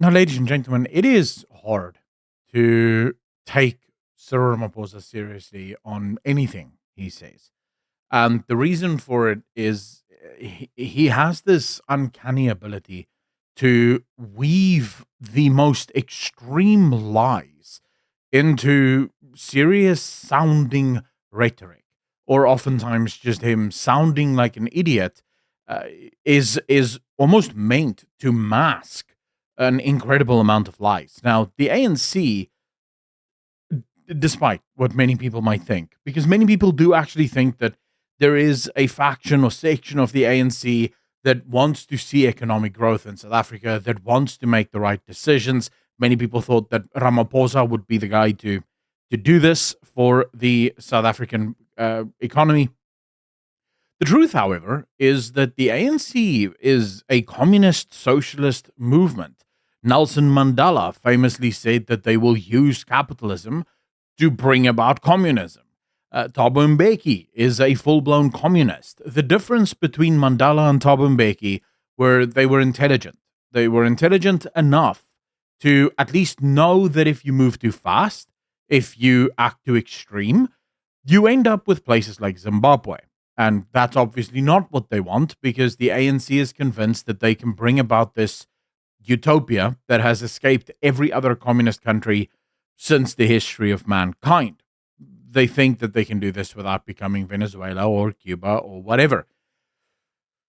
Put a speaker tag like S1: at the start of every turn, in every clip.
S1: Now, ladies and gentlemen, it is hard to take Cyril Ramaphosa seriously on anything he says. And the reason for it is he has this uncanny ability to weave the most extreme lies into serious sounding rhetoric, or oftentimes just him sounding like an idiot, uh, is almost meant to mask an incredible amount of lies. Now, the ANC, despite what many people might think, because many people do actually think that there is a faction or section of the ANC that wants to see economic growth in South Africa, that wants to make the right decisions. Many people thought that Ramaphosa would be the guy to do this for the South African economy. The truth, however, is that the ANC is a communist socialist movement. Nelson Mandela famously said that they will use capitalism to bring about communism. Thabo Mbeki is a full-blown communist. The difference between Mandela and Thabo Mbeki were they were intelligent. They were intelligent enough to at least know that if you move too fast, if you act too extreme, you end up with places like Zimbabwe. And that's obviously not what they want, because the ANC is convinced that they can bring about this utopia that has escaped every other communist country since the history of mankind. They think that they can do this without becoming Venezuela or Cuba or whatever.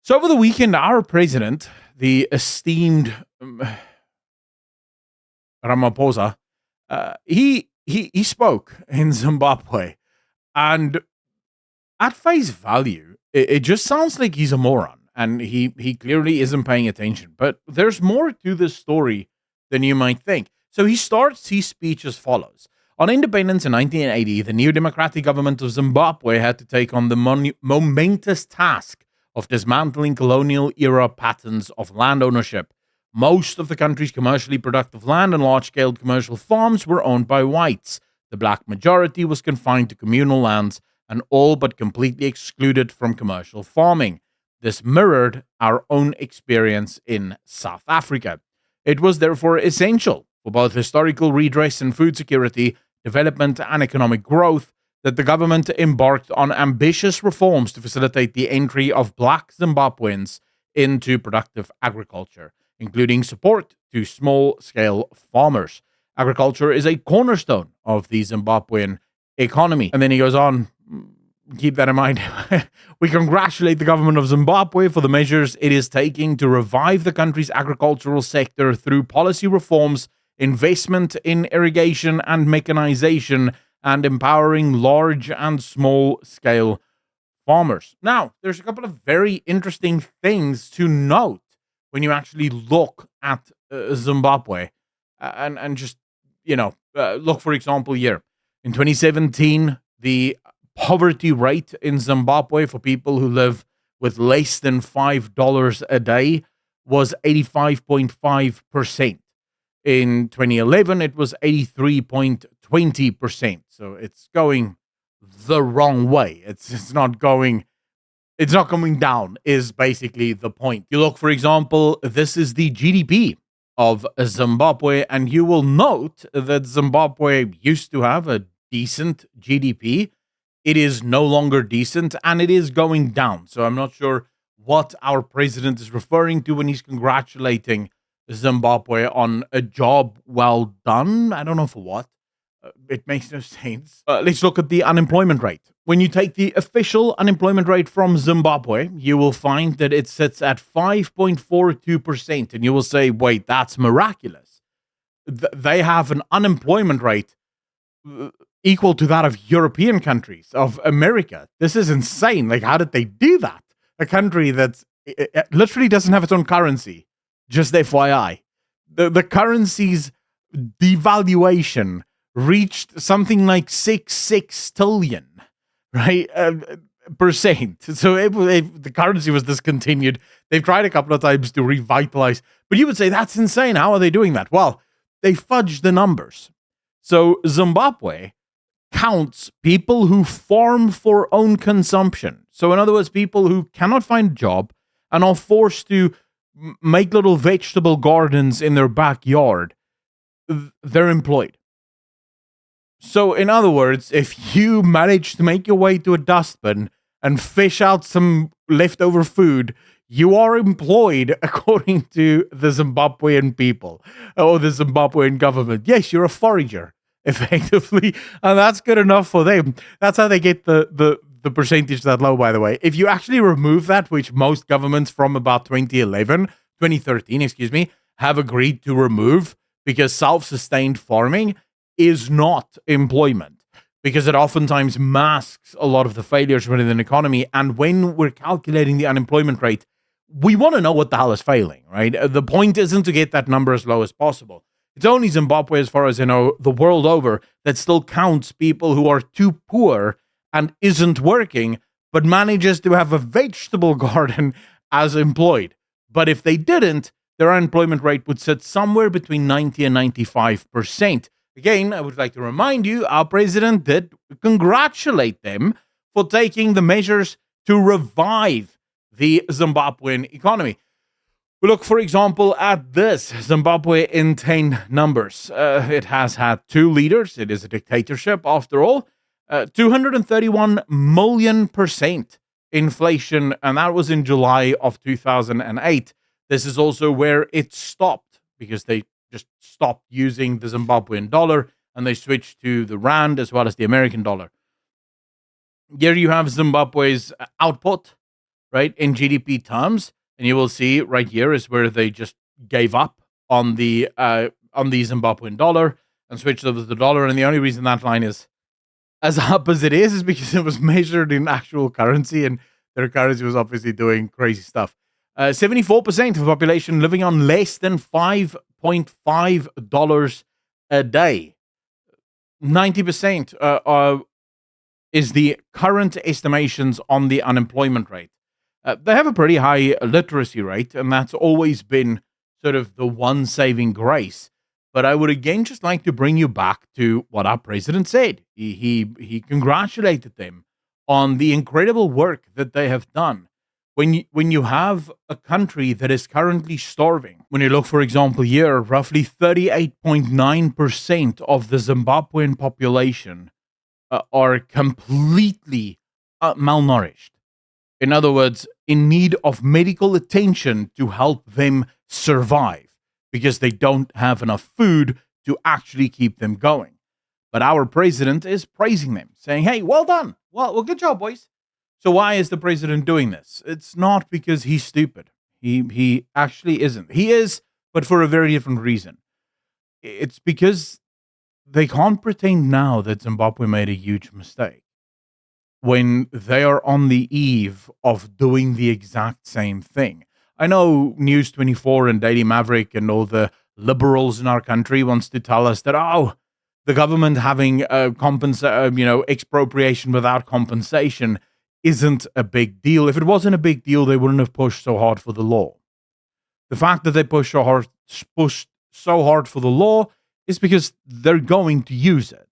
S1: So over the weekend, our president, the esteemed Ramaphosa, he spoke in Zimbabwe, and at face value, it just sounds like he's a moron, and he clearly isn't paying attention. But there's more to this story than you might think. So he starts his speech as follows. On independence in 1980, the new democratic government of Zimbabwe had to take on the momentous task of dismantling colonial-era patterns of land ownership. Most of the country's commercially productive land and large-scale commercial farms were owned by whites. The black majority was confined to communal lands and all but completely excluded from commercial farming. This mirrored our own experience in South Africa. It was therefore essential for both historical redress and food security, development and economic growth that the government embarked on ambitious reforms to facilitate the entry of black Zimbabweans into productive agriculture, including support to small-scale farmers. Agriculture is a cornerstone of the Zimbabwean economy. And then he goes on, keep that in mind. We congratulate the government of Zimbabwe for the measures it is taking to revive the country's agricultural sector through policy reforms, investment in irrigation and mechanization, and empowering large and small-scale farmers. Now, there's a couple of very interesting things to note when you actually look at Zimbabwe and just, look, for example, here. In 2017, the poverty rate in Zimbabwe for people who live with less than $5 a day was 85.5%. In 2011, it was 83.20%. So it's going the wrong way. It's not going down, is basically the point. You look, for example, this is the GDP of Zimbabwe, and you will note that Zimbabwe used to have a decent GDP. It is no longer decent, and it is going down. So I'm not sure what our president is referring to when he's congratulating Zimbabwe on a job well done. I don't know for what. It makes no sense. Let's look at the unemployment rate. When you take the official unemployment rate from Zimbabwe, you will find that it sits at 5.42%. And you will say, wait, that's miraculous. They have an unemployment rate equal to that of European countries, of America. This is insane. Like, how did they do that? A country that literally doesn't have its own currency. Just FYI. The currency's devaluation reached something like 6 trillion, right? Percent. So the currency was discontinued. They've tried a couple of times to revitalize, but you would say that's insane. How are they doing that? Well, they fudged the numbers. So Zimbabwe counts people who farm for own consumption. So in other words, people who cannot find a job and are forced to make little vegetable gardens in their backyard, they're employed. So, in other words, if you manage to make your way to a dustbin and fish out some leftover food, you are employed according to the Zimbabwean people or the Zimbabwean government. Yes, you're a forager, effectively, and that's good enough for them. That's how they get the percentage that low, by the way. If you actually remove that, which most governments from about 2013, have agreed to remove, because self-sustained farming is not employment, because it oftentimes masks a lot of the failures within an economy. And when we're calculating the unemployment rate, we want to know what the hell is failing, right? The point isn't to get that number as low as possible. It's only Zimbabwe, as far as I know, the world over, that still counts people who are too poor and isn't working, but manages to have a vegetable garden as employed. But if they didn't, their unemployment rate would sit somewhere between 90 and 95%. Again, I would like to remind you, our president did congratulate them for taking the measures to revive the Zimbabwean economy. We look, for example, at this Zimbabwe in 10 numbers. It has had two leaders. It is a dictatorship, after all. 231 million% inflation, and that was in July of 2008. This is also where it stopped, because they just stopped using the Zimbabwean dollar and they switched to the rand as well as the American dollar. Here you have Zimbabwe's output, right, in GDP terms, and you will see right here is where they just gave up on the Zimbabwean dollar and switched over to the dollar. And the only reason that line is as up as it is because it was measured in actual currency, and their currency was obviously doing crazy stuff. 74% of the population living on less than $5.5 a day. 90% is the current estimations on the unemployment rate. They have a pretty high literacy rate, and that's always been sort of the one saving grace. But I would again just like to bring you back to what our president said. He congratulated them on the incredible work that they have done. When you have a country that is currently starving, when you look, for example, here, roughly 38.9% of the Zimbabwean population are completely malnourished. In other words, in need of medical attention to help them survive, because they don't have enough food to actually keep them going. But our president is praising them, saying, hey, well done. Well, good job, boys. So why is the president doing this? It's not because he's stupid. He actually isn't. He is, but for a very different reason. It's because they can't pretend now that Zimbabwe made a huge mistake when they are on the eve of doing the exact same thing. I know News 24 and Daily Maverick and all the liberals in our country wants to tell us that, the government having expropriation without compensation isn't a big deal. If it wasn't a big deal, they wouldn't have pushed so hard for the law. The fact that they pushed so hard for the law is because they're going to use it.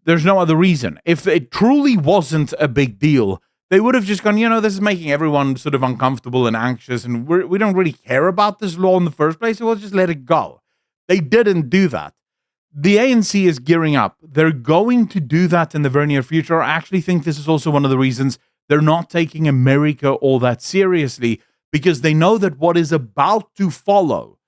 S1: There's no other reason. If it truly wasn't a big deal, they would have just gone, this is making everyone sort of uncomfortable and anxious, and we don't really care about this law in the first place, so we'll just let it go. They didn't do that. The ANC is gearing up. They're going to do that in the very near future. I actually think this is also one of the reasons they're not taking America all that seriously, because they know that what is about to follow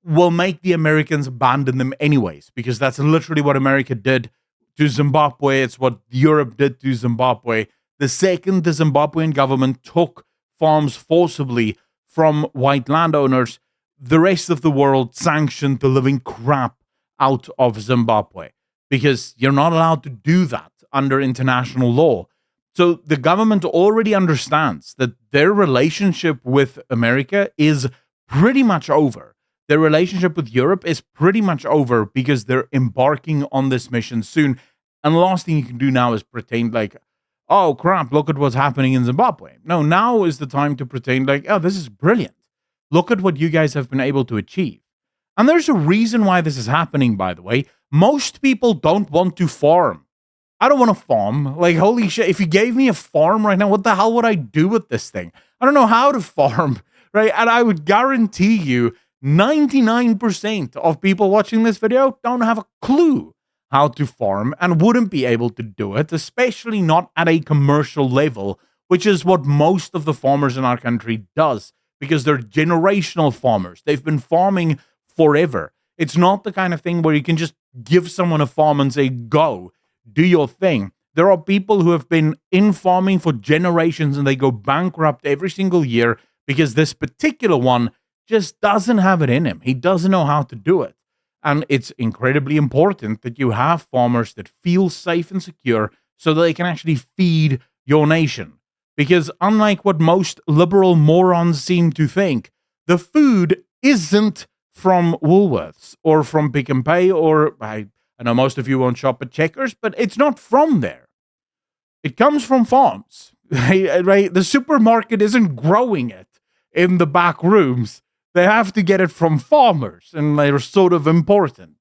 S1: will make the Americans abandon them anyways, because that's literally what America did to Zimbabwe. It's what Europe did to Zimbabwe. The second the Zimbabwean government took farms forcibly from white landowners, the rest of the world sanctioned the living crap out of Zimbabwe, because you're not allowed to do that under international law. So the government already understands that their relationship with America is pretty much over. Their relationship with Europe is pretty much over, because they're embarking on this mission soon. And the last thing you can do now is pretend like, oh crap, look at what's happening in Zimbabwe. No, now is the time to pretend like, oh, this is brilliant. Look at what you guys have been able to achieve. And there's a reason why this is happening, by the way. Most people don't want to farm. I don't want to farm. Like, holy shit, if you gave me a farm right now, what the hell would I do with this thing? I don't know how to farm, right? And I would guarantee you 99% of people watching this video don't have a clue how to farm and wouldn't be able to do it, especially not at a commercial level, which is what most of the farmers in our country does, because they're generational farmers. They've been farming forever. It's not the kind of thing where you can just give someone a farm and say, go, do your thing. There are people who have been in farming for generations and they go bankrupt every single year because this particular one just doesn't have it in him. He doesn't know how to do it. And it's incredibly important that you have farmers that feel safe and secure so that they can actually feed your nation. Because unlike what most liberal morons seem to think, the food isn't from Woolworths or from Pick and Pay, or I know most of you won't shop at Checkers, but it's not from there. It comes from farms, right? The supermarket isn't growing it in the back rooms. They have to get it from farmers, and they're sort of important.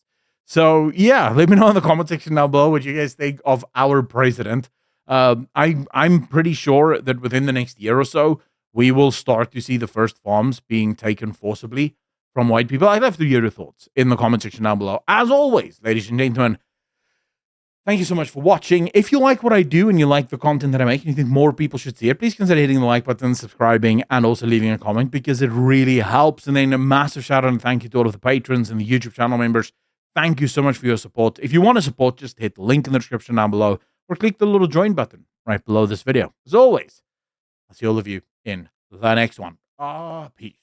S1: So, yeah, let me know in the comment section down below what you guys think of our president. I'm pretty sure that within the next year or so, we will start to see the first farms being taken forcibly from white people. I'd love to hear your thoughts in the comment section down below. As always, ladies and gentlemen, thank you so much for watching. If you like what I do and you like the content that I make and you think more people should see it, please consider hitting the like button, subscribing, and also leaving a comment because it really helps. And then a massive shout out and thank you to all of the patrons and the YouTube channel members. Thank you so much for your support. If you want to support, just hit the link in the description down below or click the little join button right below this video. As always, I'll see all of you in the next one. Peace.